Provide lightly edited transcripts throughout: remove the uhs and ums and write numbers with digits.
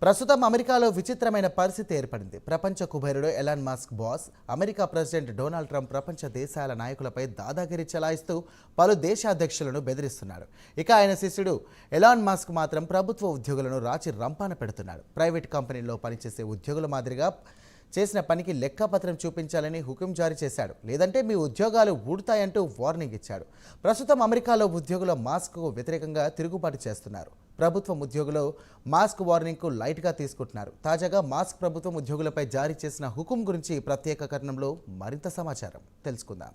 ప్రస్తుతం అమెరికాలో విచిత్రమైన పరిస్థితి ఏర్పడింది. ప్రపంచ కుబేరుడు Elon Musk boss America president Donald Trump ప్రపంచ దేశాల నాయకులపై దాదాగిరి చెలాయిస్తూ పలు దేశాధ్యక్షులను బెదిరిస్తున్నాడు. ఇక ఆయన శిష్యుడు ఎలాన్ మస్క్ మాత్రం ప్రభుత్వ ఉద్యోగులను రాచి రంపాన పెడుతున్నాడు. ప్రైవేట్ కంపెనీల్లో పనిచేసే ఉద్యోగుల మాదిరిగా చేసిన పనికి లెక్కపత్రం చూపించాలని హుకుం జారీ చేశాడు. లేదంటే మీ ఉద్యోగాలు ఊడతాయంటూ వార్నింగ్ ఇచ్చాడు. ప్రస్తుతం అమెరికాలో ఉద్యోగుల మాస్క్కు వ్యతిరేకంగా తిరుగుబాటు చేస్తున్నారు. ప్రభుత్వం ఉద్యోగులు మాస్క్ వార్నింగ్కు లైట్గా తీసుకుంటున్నారు. తాజాగా మాస్క్ ప్రభుత్వం ఉద్యోగులపై జారీ చేసిన హుకుం గురించి ప్రత్యేక కథనంలో మరింత సమాచారం తెలుసుకుందాం.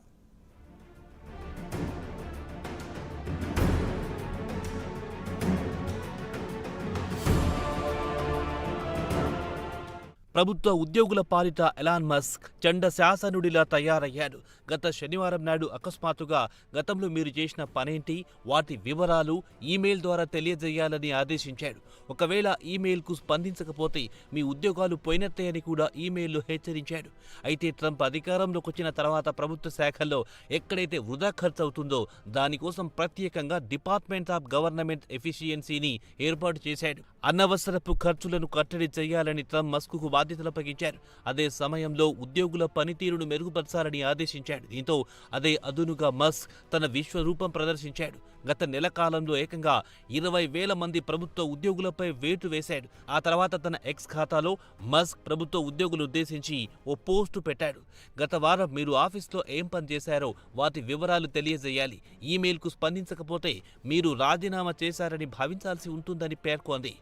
ప్రభుత్వ ఉద్యోగుల పాలిట ఎలాన్ మస్క్ చండ శాసనుడిలా తయారయ్యాడు. గత శనివారం నాడు అకస్మాత్తుగా గతంలో మీరు చేసిన పనేంటి, వాటి వివరాలు ఈమెయిల్ ద్వారా తెలియజేయాలని ఆదేశించాడు. ఒకవేళ ఈమెయిల్కు స్పందించకపోతే మీ ఉద్యోగాలు పోయినట్టే అని కూడా ఈమెయిల్లో హెచ్చరించాడు. అయితే ట్రంప్ అధికారంలోకి వచ్చిన తర్వాత ప్రభుత్వ శాఖల్లో ఎక్కడైతే వృధా ఖర్చు అవుతుందో దానికోసం ప్రత్యేకంగా డిపార్ట్మెంట్ ఆఫ్ గవర్నమెంట్ ఎఫిషియన్సీని ఏర్పాటు చేశాడు. అనవసరపు ఖర్చులను కట్టడి చేయాలని ట్రంప్ మస్క్కు బాధ్యతలు అప్పగించారు. అదే సమయంలో ఉద్యోగుల పనితీరును మెరుగుపరచాలని ఆదేశించాడు. దీంతో అదే అదునుగా మస్క్ తన విశ్వరూపం ప్రదర్శించాడు. గత నెల కాలంలో ఏకంగా 20,000 మంది ప్రభుత్వ ఉద్యోగులపై వేటు వేశాడు. ఆ తర్వాత తన ఎక్స్ ఖాతాలో మస్క్ ప్రభుత్వ ఉద్యోగులు ఉద్దేశించి ఓ పోస్టు పెట్టాడు. గత వారం మీరు ఆఫీస్లో ఏం పని చేశారో వాటి వివరాలు తెలియజేయాలి. ఈమెయిల్కు స్పందించకపోతే మీరు రాజీనామా చేశారని భావించాల్సి ఉంటుందని పేర్కొంది.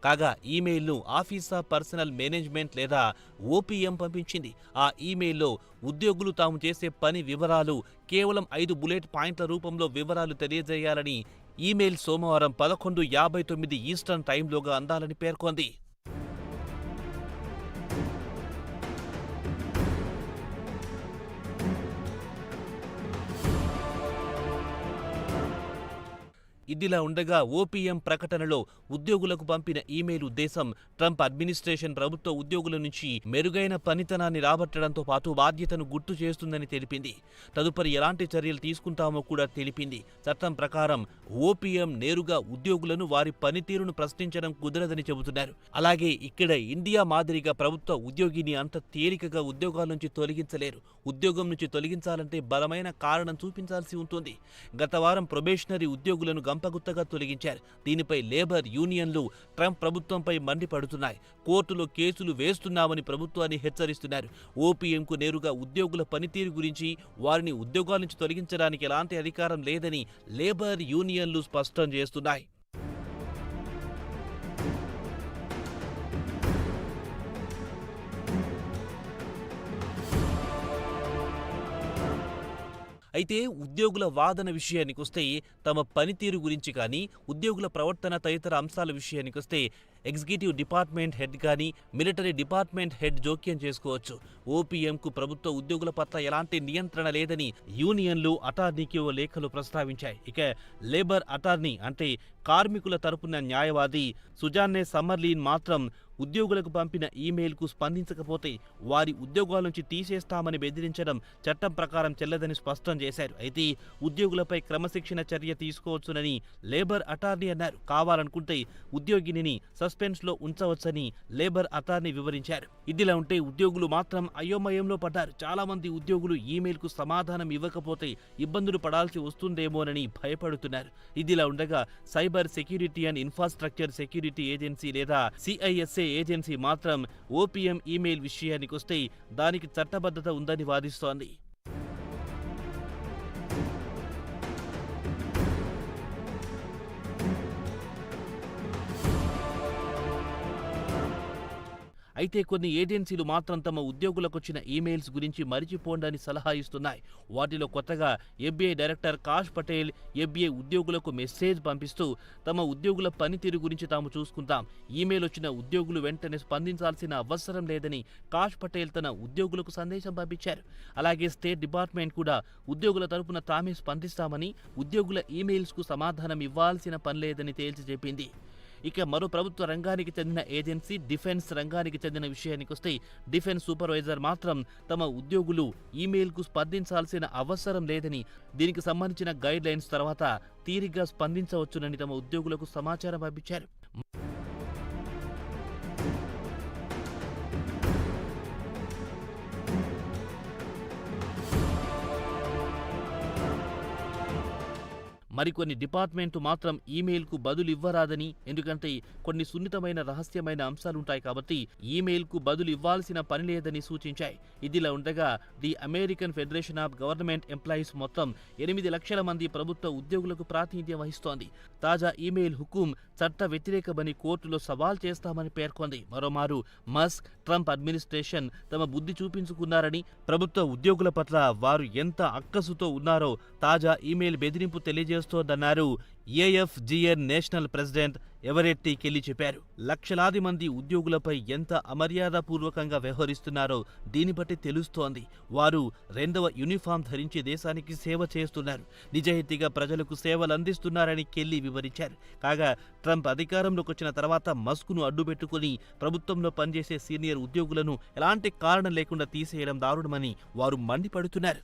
కాగా ఈమెయిల్ను ఆఫీస్ ఆఫ్ పర్సనల్ మేనేజ్మెంట్ లేదా ఓపీఎం పంపించింది. ఆ ఈమెయిల్లో ఉద్యోగులు తాము చేసే పని వివరాలు కేవలం 5 బుల్లెట్ పాయింట్ల రూపంలో వివరాలు తెలియజేయాలని ఈమెయిల్ సోమవారం 11:59 ఈస్టర్న్ టైంలోగా అందాలని పేర్కొంది. ఇదిలా ఉండగా ఓపీఎం ప్రకటనలో ఉద్యోగులకు పంపిన ఈమెయిల్ ఉద్దేశం ట్రంప్ అడ్మినిస్ట్రేషన్ ప్రభుత్వ ఉద్యోగుల నుంచి మెరుగైన పనితనాన్ని రాబట్టడంతో పాటు బాధ్యతను గుర్తు చేస్తుందని తెలిపింది. తదుపరి ఎలాంటి చర్యలు తీసుకుంటామో కూడా తెలిపింది. చట్టం ప్రకారం ఓపీఎం నేరుగా ఉద్యోగులను వారి పనితీరును ప్రశ్నించడం కుదరదని చెబుతున్నారు. అలాగే ఇక్కడ ఇండియా మాదిరిగా ప్రభుత్వ ఉద్యోగిని అంత తేలికగా ఉద్యోగాల నుంచి తొలగించలేరు. ఉద్యోగం నుంచి తొలగించాలంటే బలమైన కారణం చూపించాల్సి ఉంటుంది. గత వారం ప్రొబేషనరీ ఉద్యోగులను గంపగుత్తగా తొలగించారు. దీనిపై లేబర్ యూనియన్లు ట్రంప్ ప్రభుత్వంపై మండిపడుతున్నాయి. కోర్టులో కేసులు వేస్తున్నామని ప్రభుత్వాన్ని హెచ్చరిస్తున్నారు. ఓపీఎంకు నేరుగా ఉద్యోగుల పనితీరు గురించి, వారిని ఉద్యోగాల నుంచి తొలగించడానికి ఎలాంటి అధికారం లేదని లేబర్ యూనియన్లు స్పష్టం చేస్తున్నాయి. అయితే ఉద్యోగుల వాదన విషయానికొస్తే, తమ పనితీరు గురించి కానీ, ఉద్యోగుల ప్రవర్తన తదితర అంశాల విషయానికొస్తే ఎగ్జిక్యూటివ్ డిపార్ట్మెంట్ హెడ్ కానీ, మిలిటరీ డిపార్ట్మెంట్ హెడ్ జోక్యం చేసుకోవచ్చు. ఓపీఎంకు ప్రభుత్వ ఉద్యోగుల పట్ల ఎలాంటి నియంత్రణ లేదని యూనియన్లు అటార్నీకి ఓ లేఖలు ప్రస్తావించాయి. ఇక లేబర్ అటార్నీ అంటే కార్మికుల తరపున న్యాయవాది సుజాన్నే సమ్మర్లీన్ మాత్రం ఉద్యోగులకు పంపిన ఈమెయిల్కు స్పందించకపోతే వారి ఉద్యోగాల నుంచి తీసేస్తామని బెదిరించడం చట్టం ప్రకారం చెల్లదని స్పష్టం చేశారు. అయితే ఉద్యోగులపై క్రమశిక్షణ చర్య తీసుకోవచ్చునని లేబర్ అటార్నీ అన్నారు. కావాలనుకుంటే ఉద్యోగిని సస్పెన్స్లో ఉంచవచ్చని లేబర్ అటార్నీ వివరించారు. ఇదిలా ఉంటే ఉద్యోగులు మాత్రం అయోమయంలో పడ్డారు. చాలా మంది ఉద్యోగులు ఈమెయిల్కు సమాధానం ఇవ్వకపోతే ఇబ్బందులు పడాల్సి వస్తుందేమోనని భయపడుతున్నారు. ఇదిలా ఉండగా cyber security and infrastructure security agency లేదా సిఐఎస్ఏ ఏజెన్సీ మాత్రం ఓపీఎం ఈమెయిల్ విషయానికొస్తే దానికి చట్టబద్ధత ఉందని వాదిస్తోంది. అయితే కొన్ని ఏజెన్సీలు మాత్రం తమ ఉద్యోగులకొచ్చిన ఈమెయిల్స్ గురించి మరిచిపోండని సలహా ఇస్తున్నాయి. వాటిలో కొత్తగా FBI director Kash Patel FBI ఉద్యోగులకు మెసేజ్ పంపిస్తూ తమ ఉద్యోగుల పనితీరు గురించి తాము చూసుకుంటాం, ఈమెయిల్ వచ్చిన ఉద్యోగులు వెంటనే స్పందించాల్సిన అవసరం లేదని కాష్ పటేల్ తన ఉద్యోగులకు సందేశం పంపించారు. అలాగే స్టేట్ డిపార్ట్మెంట్ కూడా ఉద్యోగుల తరపున తామే స్పందిస్తామని, ఉద్యోగుల ఈమెయిల్స్కు సమాధానం ఇవ్వాల్సిన పనిలేదని తేల్చి చెప్పింది. ఇక మరో ప్రభుత్వ రంగానికి చెందిన ఏజెన్సీ డిఫెన్స్ రంగానికి చెందిన విషయానికొస్తే డిఫెన్స్ సూపర్వైజర్ మాత్రం తమ ఉద్యోగులు ఈమెయిల్కు స్పందించాల్సిన అవసరం లేదని, దీనికి సంబంధించిన గైడ్ లైన్స్ తర్వాత తీరిగ్గా స్పందించవచ్చునని తమ ఉద్యోగులకు సమాచారం పంపించారు. మరికొన్ని డిపార్ట్మెంటు మాత్రం ఈమెయిల్కు బదులు ఇవ్వరాదని, ఎందుకంటే కొన్ని సున్నితమైన రహస్యమైన అంశాలుంటాయి కాబట్టి ఈమెయిల్కు బదులు ఇవ్వాల్సిన పని లేదని సూచించాయి. ఇదిలా ఉండగా the American federation of government employees మొత్తం 8 లక్షల మంది ప్రభుత్వ ఉద్యోగులకు ప్రాతినిధ్యం వహిస్తోంది. తాజా ఈమెయిల్ హుకుం చట్ట వ్యతిరేకమని కోర్టులో సవాల్ చేస్తామని పేర్కొంది. మరోమారు మస్క్, ట్రంప్ అడ్మినిస్ట్రేషన్ తమ బుద్ధి చూపించుకున్నారని, ప్రభుత్వ ఉద్యోగుల పట్ల వారు ఎంత అక్కసుతో ఉన్నారో తాజా ఈమెయిల్ బెదిరింపు తెలియజేస్తోందన్నారు ఏఎఫ్జిఎన్ నేషనల్ ప్రెసిడెంట్ ఎవరెట్ టి కెల్లీ చెప్పారు. లక్షలాది మంది ఉద్యోగులపై ఎంత అమర్యాదపూర్వకంగా వ్యవహరిస్తున్నారో దీన్ని బట్టి తెలుస్తోంది. వారు 2వ యూనిఫామ్ ధరించి దేశానికి సేవ చేస్తున్నారు, నిజాయితీగా ప్రజలకు సేవలు అందిస్తున్నారని కెల్లీ వివరించారు. కాగా ట్రంప్ అధికారంలోకి వచ్చిన తర్వాత మస్క్ను అడ్డుపెట్టుకుని ప్రభుత్వంలో పనిచేసే సీనియర్ ఉద్యోగులను ఎలాంటి కారణం లేకుండా తీసేయడం దారుణమని వారు మండిపడుతున్నారు.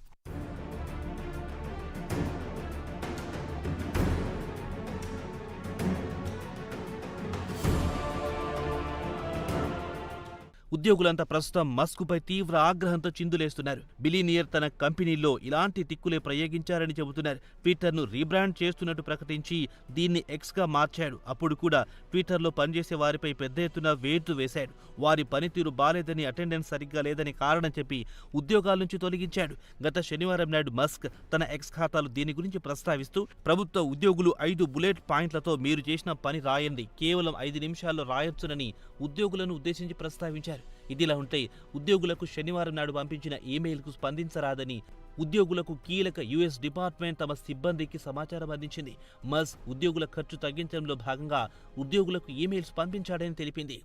ఉద్యోగులంతా ప్రస్తుతం మస్క్పై తీవ్ర ఆగ్రహంతో చిందులేస్తున్నారు. బిలియనియర్ తన కంపెనీల్లో ఇలాంటి తిక్కులే ప్రయోగించారని చెబుతున్నారు. ట్విట్టర్ను రీబ్రాండ్ చేస్తున్నట్టు ప్రకటించి దీన్ని ఎక్స్గా మార్చాడు. అప్పుడు కూడా ట్విట్టర్లో పనిచేసే వారిపై పెద్ద ఎత్తున వేటు వేశాడు. వారి పనితీరు బాలేదని, అటెండెన్స్ సరిగ్గా లేదని కారణం చెప్పి ఉద్యోగాల నుంచి తొలగించాడు. గత శనివారం నాడు మస్క్ తన ఎక్స్ ఖాతాలో దీని గురించి ప్రస్తావిస్తూ, ప్రభుత్వ ఉద్యోగులు 5 బుల్లెట్ పాయింట్లతో మీరు చేసిన పని రాయండి, కేవలం 5 నిమిషాల్లో రాయొచ్చునని ఉద్యోగులను ఉద్దేశించి ప్రస్తావించారు. ఇదిలా ఉంటే ఉద్యోగులకు శనివారం నాడు పంపించిన ఈమెయిల్కు స్పందించరాదని ఉద్యోగులకు కీలక యుఎస్ డిపార్ట్మెంట్ తమ సిబ్బందికి సమాచారం అందించింది. మస్క్ ఉద్యోగుల ఖర్చు తగ్గించడంలో భాగంగా ఉద్యోగులకు ఈమెయిల్స్ పంపించాడని తెలిపింది.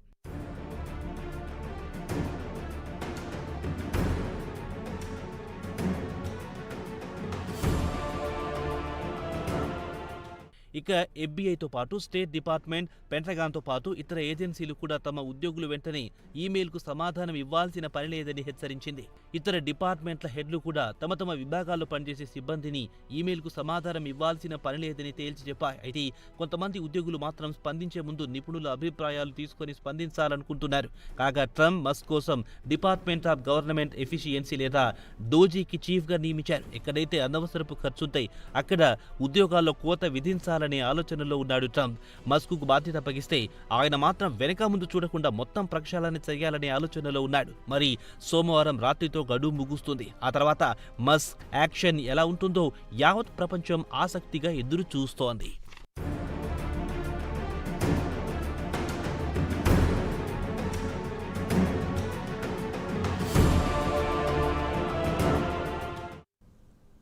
ఇక ఎఫ్బీఐతో పాటు స్టేట్ డిపార్ట్మెంట్, పెంటగాన్తో పాటు ఇతర ఏజెన్సీలు కూడా తమ ఉద్యోగులు వెంటనే ఈమెయిల్కు సమాధానం ఇవ్వాల్సిన పని లేదని హెచ్చరించింది. ఇతర డిపార్ట్మెంట్ల హెడ్లు కూడా తమ తమ విభాగాల్లో పనిచేసే సిబ్బందిని ఈమెయిల్కు సమాధానం ఇవ్వాల్సిన పని లేదని తేల్చి చెప్పాయి. అయితే కొంతమంది ఉద్యోగులు మాత్రం స్పందించే ముందు నిపుణుల అభిప్రాయాలు తీసుకొని స్పందించాలనుకుంటున్నారు. కాగా ట్రంప్ మస్క్ కోసం డిపార్ట్మెంట్ ఆఫ్ గవర్నమెంట్ ఎఫిషియన్సీ లేదా డోజీకి చీఫ్గా నియమించారు. ఎక్కడైతే అనవసరపు ఖర్చుంటాయి అక్కడ ఉద్యోగాల్లో కోత విధించాలని ఆలోచనలో ఉన్నాడు ట్రంప్. మస్క్కు బాధ్యత అప్పగిస్తే ఆయన మాత్రం వెనక ముందు చూడకుండా మొత్తం ప్రక్షాళన చేయాలనే ఆలోచనలో ఉన్నాడు. మరి సోమవారం రాత్రితో గడువు ముగుస్తుంది. ఆ తర్వాత మస్క్ యాక్షన్ ఎలా ఉంటుందో యావత్ ప్రపంచం ఆసక్తిగా ఎదురు చూస్తోంది.